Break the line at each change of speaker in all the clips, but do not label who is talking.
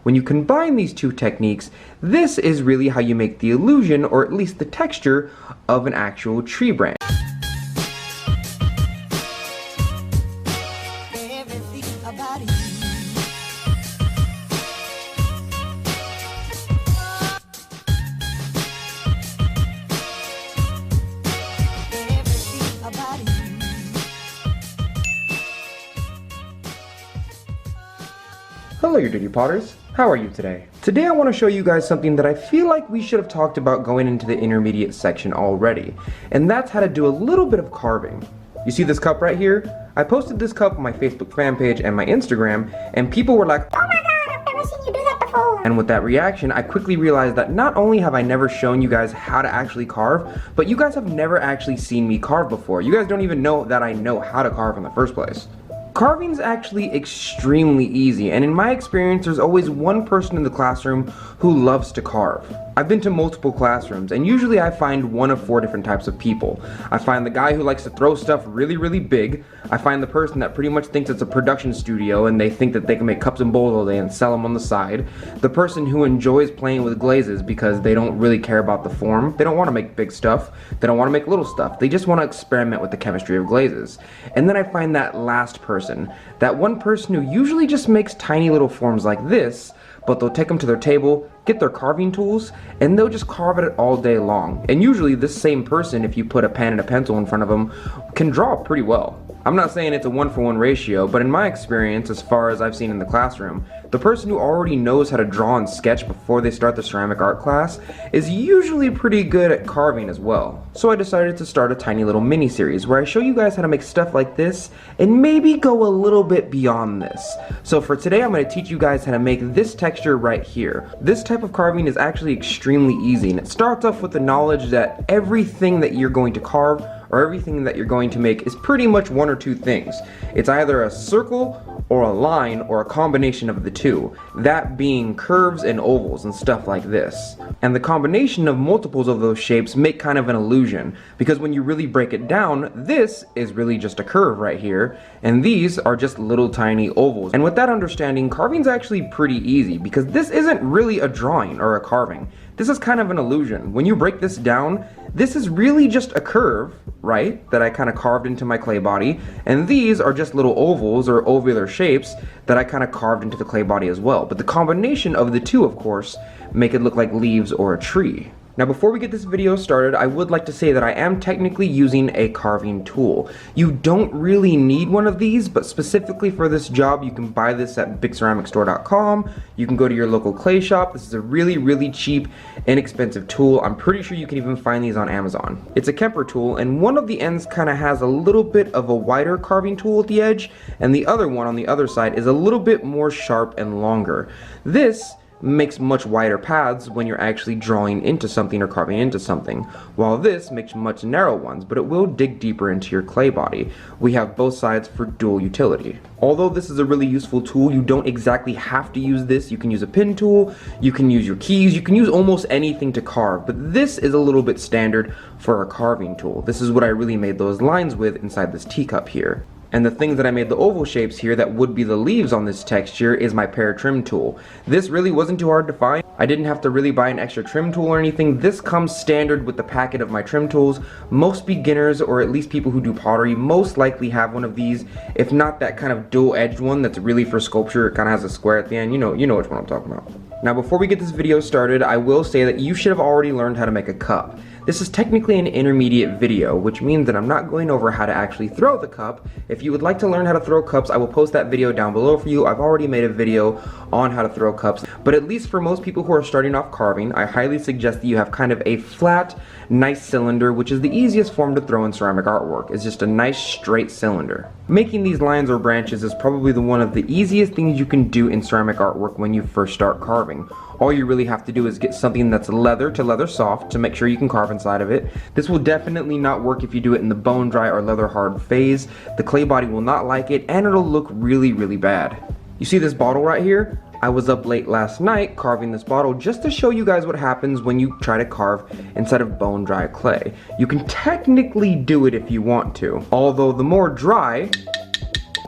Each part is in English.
When you combine these two techniques, this is really how you make the illusion, or at least the texture, of an actual tree branch. Hello, you dirty potters. How are you today? Today I want to show you guys something that I feel like we should have talked about going into the intermediate section already, and that's how to do a little bit of carving. You see this cup right here? I posted this cup on my Facebook fan page and my Instagram, and people were like, "Oh my god, I've never seen you do that before!" And with that reaction, I quickly realized that not only have I never shown you guys how to actually carve, but you guys have never actually seen me carve before. You guys don't even know that I know how to carve in the first place. Carving is actually extremely easy, and in my experience there's always one person in the classroom who loves to carve. I've been to multiple classrooms, and usually I find one of 4 different types of people. I find the guy who likes to throw stuff really big. I find the person that pretty much thinks it's a production studio and they think that they can make cups and bowls all day and sell them on the side. The person who enjoys playing with glazes because they don't really care about the form. They don't want to make big stuff. They don't want to make little stuff. They just want to experiment with the chemistry of glazes. And then I find that last person, that one person who usually just makes tiny little forms like this, but they'll take them to their table, get their carving tools, and they'll just carve at it all day long. And usually this same person, if you put a pen and a pencil in front of them, can draw pretty well. I'm not saying it's a 1-for-1 ratio, but in my experience, as far as I've seen in the classroom, the person who already knows how to draw and sketch before they start the ceramic art class is usually pretty good at carving as well. So I decided to start a tiny little mini series where I show you guys how to make stuff like this and maybe go a little bit beyond this. So for today, I'm going to teach you guys how to make this texture right here. This type of carving is actually extremely easy, and it starts off with the knowledge that everything that you're going to carve or everything that you're going to make is pretty much one or two things. It's either a circle or a line or a combination of the two, that being curves and ovals and stuff like this. And the combination of multiples of those shapes make kind of an illusion, because when you really break it down, this is really just a curve right here, and these are just little tiny ovals. And with that understanding, carving's actually pretty easy, because this isn't really a drawing or a carving. This is kind of an illusion. When you break this down, this is really just a curve, right, that I kind of carved into my clay body, and these are just little ovals or ovular shapes that I kind of carved into the clay body as well. But the combination of the two, of course, make it look like leaves or a tree. Now before we get this video started, I would like to say that I am technically using a carving tool. You don't really need one of these, but specifically for this job, you can buy this at bigceramicstore.com. You can go to your local clay shop. This is a really cheap, inexpensive tool. I'm pretty sure you can even find these on Amazon. It's a Kemper tool, and one of the ends kind of has a little bit of a wider carving tool at the edge, and the other one on the other side is a little bit more sharp and longer. This makes much wider paths when you're actually drawing into something or carving into something, while this makes much narrow ones, but it will dig deeper into your clay body. We have both sides for dual utility. Although this is a really useful tool, you don't exactly have to use this. You can use a pin tool, you can use your keys, you can use almost anything to carve, but this is a little bit standard for a carving tool. This is what I really made those lines with inside this teacup here. And the thing that I made the oval shapes here that would be the leaves on this texture is my Pear trim tool. This really wasn't too hard to find. I didn't have to really buy an extra trim tool or anything. This comes standard with the packet of my trim tools. Most beginners, or at least people who do pottery, most likely have one of these, if not that kind of dual-edged one that's really for sculpture. It kind of has a square at the end. You know which one I'm talking about. Now before we get this video started, I will say that you should have already learned how to make a cup. This is technically an intermediate video, which means that I'm not going over how to actually throw the cup. If you would like to learn how to throw cups, I will post that video down below for you. I've already made a video on how to throw cups, but at least for most people who are starting off carving, I highly suggest that you have kind of a flat, nice cylinder, which is the easiest form to throw in ceramic artwork. It's just a nice straight cylinder. Making these lines or branches is probably one of the easiest things you can do in ceramic artwork when you first start carving. All you really have to do is get something that's leather to leather soft to make sure you can carve inside of it. This will definitely not work if you do it in the bone dry or leather hard phase. The clay body will not like it, and it'll look really bad. You see this bottle right here? I was up late last night carving this bottle just to show you guys what happens when you try to carve inside of bone dry clay. You can technically do it if you want to, although the more dry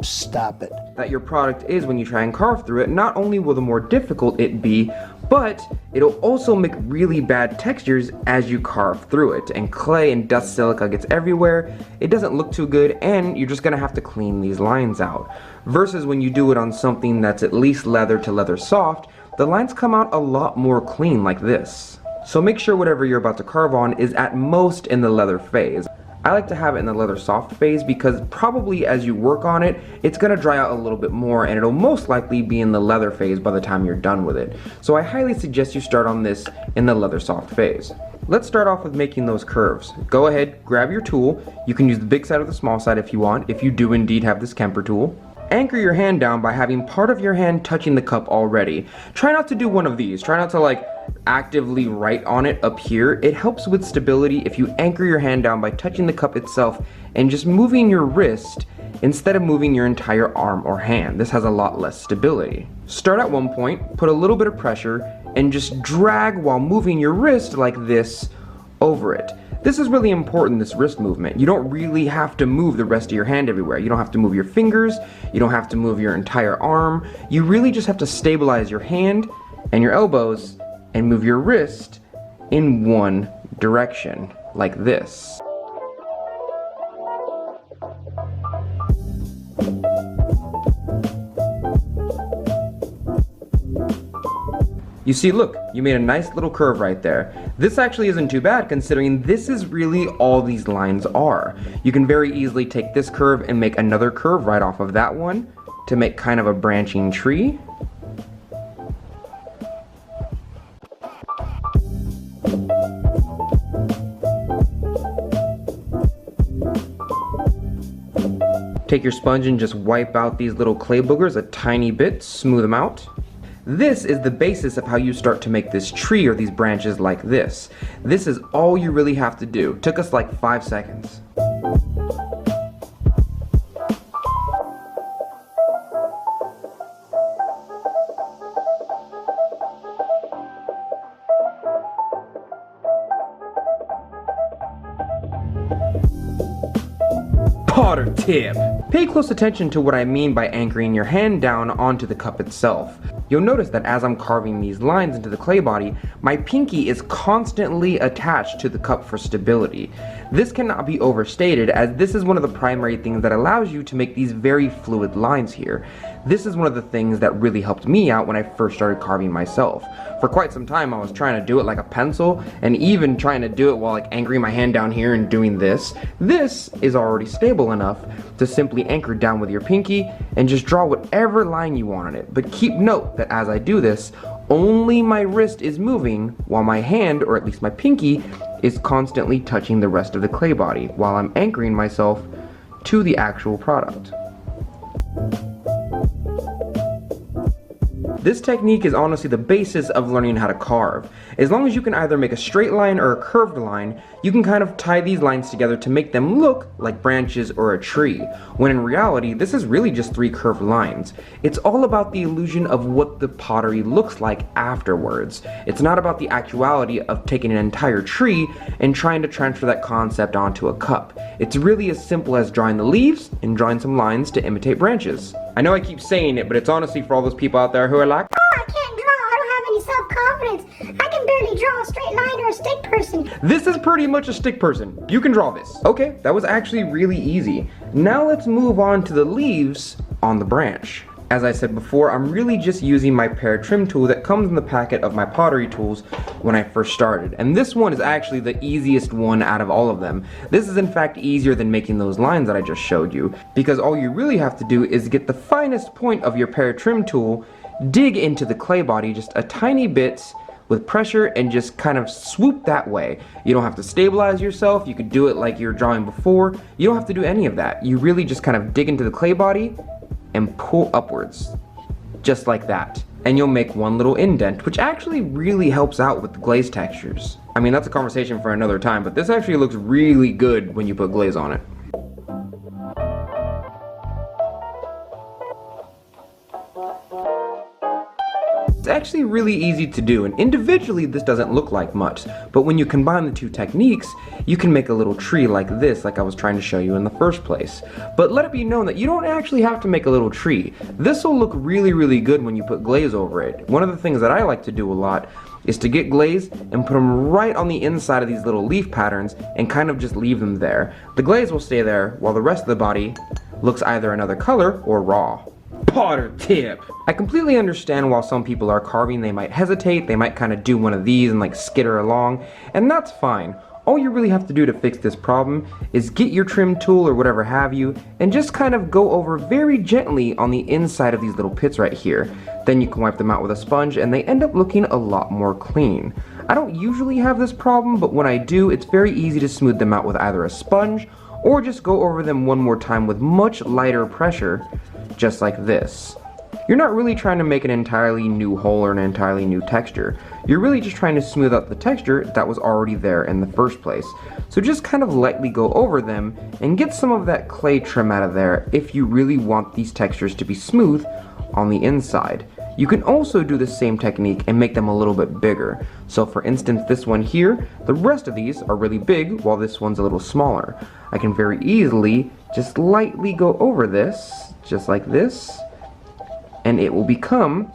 Stop it.
That your product is when you try and carve through it, not only will the more difficult it be, but it'll also make really bad textures as you carve through it, and clay and dust silica gets everywhere, it doesn't look too good, and you're just gonna have to clean these lines out. Versus when you do it on something that's at least leather to leather soft, the lines come out a lot more clean like this. So make sure whatever you're about to carve on is at most in the leather phase. I like to have it in the leather soft phase because probably as you work on it, it's going to dry out a little bit more and it'll most likely be in the leather phase by the time you're done with it. So I highly suggest you start on this in the leather soft phase. Let's start off with making those curves. Go ahead, grab your tool. You can use the big side or the small side if you want, if you do indeed have this Kemper tool. Anchor your hand down by having part of your hand touching the cup already. Try not to do one of these. Try not to like actively write on it up here. It helps with stability if you anchor your hand down by touching the cup itself and just moving your wrist instead of moving your entire arm or hand. This has a lot less stability. Start at one point, put a little bit of pressure, and just drag while moving your wrist like this over it. This is really important, this wrist movement. You don't really have to move the rest of your hand everywhere. You don't have to move your fingers, you don't have to move your entire arm. You really just have to stabilize your hand and your elbows and move your wrist in one direction, like this. You see, look, you made a nice little curve right there. This actually isn't too bad considering this is really all these lines are. You can very easily take this curve and make another curve right off of that one to make kind of a branching tree. Take your sponge and just wipe out these little clay boogers a tiny bit, smooth them out. This is the basis of how you start to make this tree or these branches like this. This is all you really have to do. Took us like 5 seconds. Potter tip! Pay close attention to what I mean by anchoring your hand down onto the cup itself. You'll notice that as I'm carving these lines into the clay body, my pinky is constantly attached to the cup for stability. This cannot be overstated as this is one of the primary things that allows you to make these very fluid lines here. This is one of the things that really helped me out when I first started carving myself. For quite some time I was trying to do it like a pencil and even trying to do it while like anchoring my hand down here and doing this. This is already stable enough to simply anchor down with your pinky and just draw whatever line you want on it. But keep note that as I do this, only my wrist is moving while my hand, or at least my pinky, is constantly touching the rest of the clay body while I'm anchoring myself to the actual product. This technique is honestly the basis of learning how to carve. As long as you can either make a straight line or a curved line, you can kind of tie these lines together to make them look like branches or a tree, when in reality this is really just 3 curved lines. It's all about the illusion of what the pottery looks like afterwards. It's not about the actuality of taking an entire tree and trying to transfer that concept onto a cup. It's really as simple as drawing the leaves and drawing some lines to imitate branches. I know I keep saying it, but it's honestly for all those people out there who are like,
"Oh, I can't draw, I don't have any self-confidence. I can barely draw a straight line or a stick person."
this is pretty much a stick person. You can draw this. Okay, that was actually really easy. Now let's move on to the leaves on the branch. As I said before, I'm really just using my Pear trim tool that comes in the packet of my pottery tools when I first started. And this one is actually the easiest one out of all of them. This is in fact easier than making those lines that I just showed you, because all you really have to do is get the finest point of your Pear trim tool, dig into the clay body just a tiny bit with pressure and just kind of swoop that way. You don't have to stabilize yourself, you could do it like you were drawing before. You don't have to do any of that. You really just kind of dig into the clay body and pull upwards, just like that. And you'll make one little indent, which actually really helps out with the glaze textures. I mean, that's a conversation for another time, but this actually looks really good when you put glaze on it. actually really easy to do, and individually this doesn't look like much, but when you combine the two techniques, you can make a little tree like this, like I was trying to show you in the first place. But let it be known that you don't actually have to make a little tree. This will look really good when you put glaze over it. One of the things that I like to do a lot is to get glaze and put them right on the inside of these little leaf patterns and kind of just leave them there. The glaze will stay there while the rest of the body looks either another color or raw. Potter tip! I completely understand while some people are carving, they might hesitate, they might kind of do one of these and like skitter along, and that's fine. All you really have to do to fix this problem is get your trim tool or whatever have you and just kind of go over very gently on the inside of these little pits right here. Then you can wipe them out with a sponge and they end up looking a lot more clean. I don't usually have this problem, but when I do, it's very easy to smooth them out with either a sponge or just go over them one more time with much lighter pressure, just like this. You're not really trying to make an entirely new hole or an entirely new texture. You're really just trying to smooth out the texture that was already there in the first place. So just kind of lightly go over them and get some of that clay trim out of there if you really want these textures to be smooth on the inside. You can also do the same technique and make them a little bit bigger. So for instance, this one here, the rest of these are really big while this one's a little smaller. I can very easily just lightly go over this, just like this, and it will become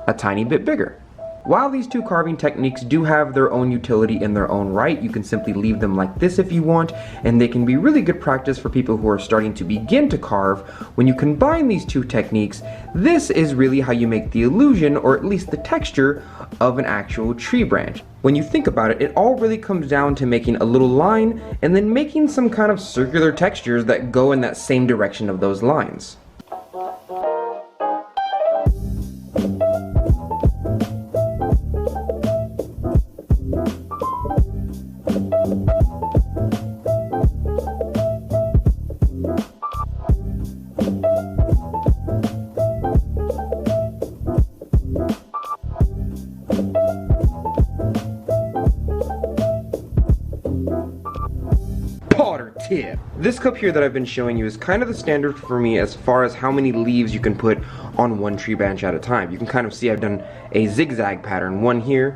a tiny bit bigger. While these two carving techniques do have their own utility in their own right, you can simply leave them like this if you want, and they can be really good practice for people who are starting to begin to carve. When you combine these two techniques, this is really how you make the illusion, or at least the texture, of an actual tree branch. When you think about it, it all really comes down to making a little line and then making some kind of circular textures that go in that same direction of those lines. Tip. This cup here that I've been showing you is kind of the standard for me as far as how many leaves you can put on one tree branch at a time. You can kind of see I've done a zigzag pattern, one here,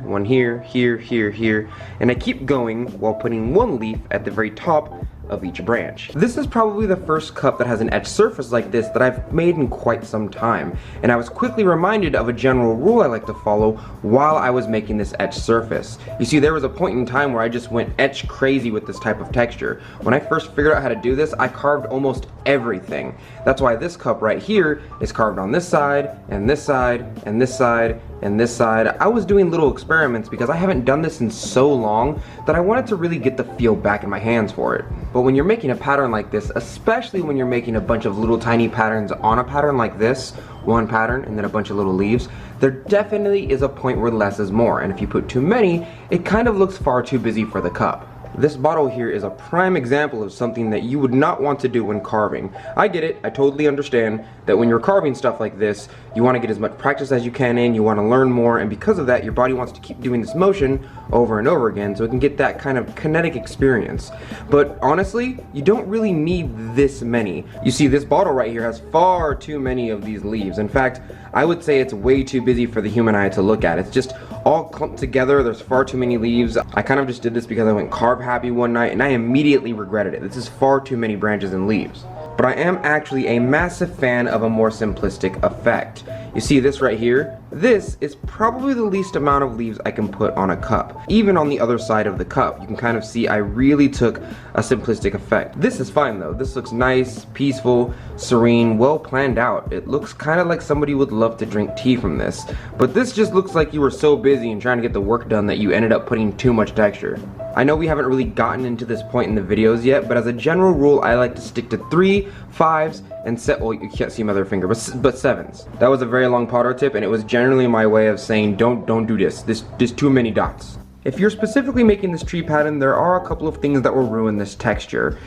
here, and I keep going while putting one leaf at the very top of each branch. This is probably the first cup that has an etched surface like this that I've made in quite some time, and I was quickly reminded of a general rule I like to follow while I was making this etched surface. You see, there was a point in time where I just went etch crazy with this type of texture. When I first figured out how to do this, I carved almost everything. That's why this cup right here is carved on this side, and this side, and this side, and this side. I was doing little experiments because I haven't done this in so long that I wanted to really get the feel back in my hands for it. But when you're making a pattern like this, especially when you're making a bunch of little tiny patterns on a pattern like this, one pattern and then a bunch of little leaves, there definitely is a point where less is more, and if you put too many, it kind of looks far too busy for the cup. This bottle here is a prime example of something that you would not want to do when carving. I get it, I totally understand that when you're carving stuff like this, you want to get as much practice as you can in, you want to learn more, and because of that, your body wants to keep doing this motion over and over again so it can get that kind of kinetic experience. But honestly, you don't really need this many. You see, this bottle right here has far too many of these leaves. In fact, I would say it's way too busy for the human eye to look at. It's just all clumped together, there's far too many leaves. I kind of just did this because I went carb happy one night and I immediately regretted it. This is far too many branches and leaves. But I am actually a massive fan of a more simplistic effect. You see this right here? This is probably the least amount of leaves I can put on a cup. Even on the other side of the cup, you can kind of see I really took a simplistic effect. This is fine though. This looks nice, peaceful, serene, well planned out. It looks kind of like somebody would love to drink tea from this. But this just looks like you were so busy and trying to get the work done that you ended up putting too much texture. I know we haven't really gotten into this point in the videos yet, but as a general rule, I like to stick to 3, 5s, and well, you can't see my other finger, but 7s. That was a very long Potter tip, and it was generally my way of saying don't do this. There's too many dots. If you're specifically making this tree pattern, there are a couple of things that will ruin this texture.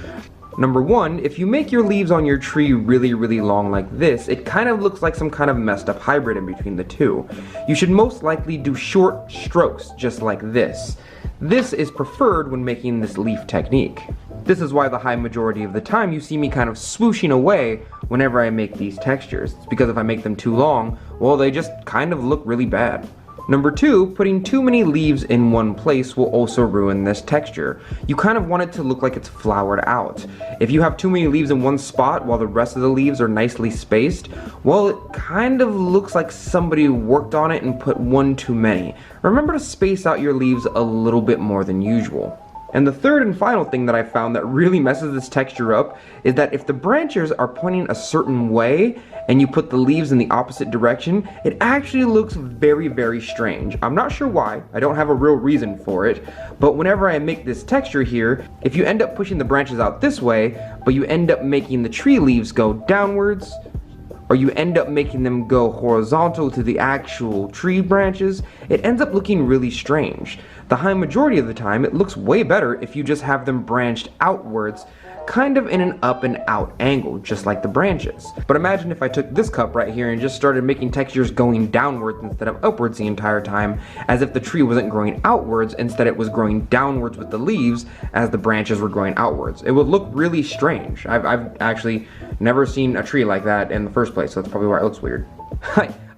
Number one, if you make your leaves on your tree really long like this, it kind of looks like some kind of messed up hybrid in between the two. You should most likely do short strokes, just like this. This is preferred when making this leaf technique. This is why the high majority of the time you see me kind of swooshing away whenever I make these textures. It's because if I make them too long, well, they just kind of look really bad. Number 2, putting too many leaves in one place will also ruin this texture. You kind of want it to look like it's flowered out. If you have too many leaves in one spot while the rest of the leaves are nicely spaced, well, it kind of looks like somebody worked on it and put one too many. Remember to space out your leaves a little bit more than usual. And the third and final thing that I found that really messes this texture up is that if the branches are pointing a certain way and you put the leaves in the opposite direction, it actually looks very, very strange. I'm not sure why, I don't have a real reason for it, but whenever I make this texture here, if you end up pushing the branches out this way, but you end up making the tree leaves go downwards, or you end up making them go horizontal to the actual tree branches, it ends up looking really strange. The high majority of the time, it looks way better if you just have them branched outwards, kind of in an up and out angle, just like the branches. But imagine if I took this cup right here and just started making textures going downwards instead of upwards the entire time, as if the tree wasn't growing outwards, instead it was growing downwards with the leaves as the branches were growing outwards. It would look really strange. I've actually never seen a tree like that in the first place, so that's probably why it looks weird.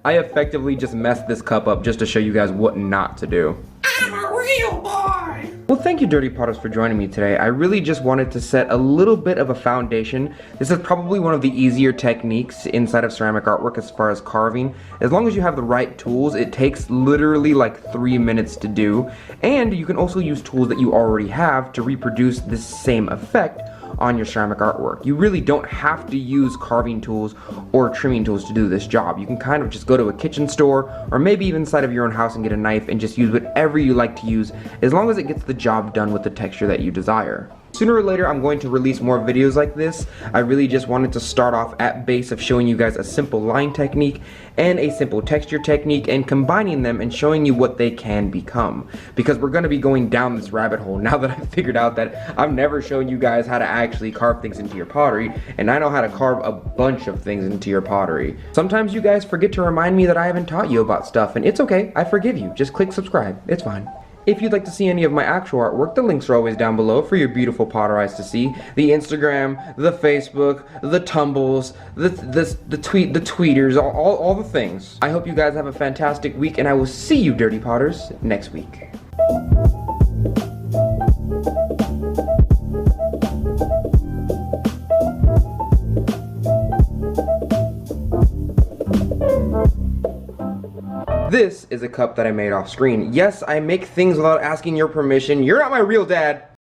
I effectively just messed this cup up just to show you guys what not to do.
I'm a real boy!
Well, thank you, Dirty Potters, for joining me today. I really just wanted to set a little bit of a foundation. This is probably one of the easier techniques inside of ceramic artwork as far as carving. As long as you have the right tools, it takes literally like 3 minutes to do. And you can also use tools that you already have to reproduce this same effect on your ceramic artwork. You really don't have to use carving tools or trimming tools to do this job. You can kind of just go to a kitchen store or maybe even inside of your own house and get a knife and just use whatever you like to use, as long as it gets the job done with the texture that you desire. Sooner or later, I'm going to release more videos like this. I really just wanted to start off at base of showing you guys a simple line technique and a simple texture technique and combining them and showing you what they can become. Because we're going to be going down this rabbit hole now that I've figured out that I've never shown you guys how to actually carve things into your pottery, and I know how to carve a bunch of things into your pottery. Sometimes you guys forget to remind me that I haven't taught you about stuff, and it's okay, I forgive you. Just click subscribe, it's fine. If you'd like to see any of my actual artwork, the links are always down below for your beautiful potter eyes to see. The Instagram, the Facebook, the tumbles, the tweeters, all the things. I hope you guys have a fantastic week, and I will see you, Dirty Potters, next week. This is a cup that I made off screen. Yes, I make things without asking your permission. You're not my real dad.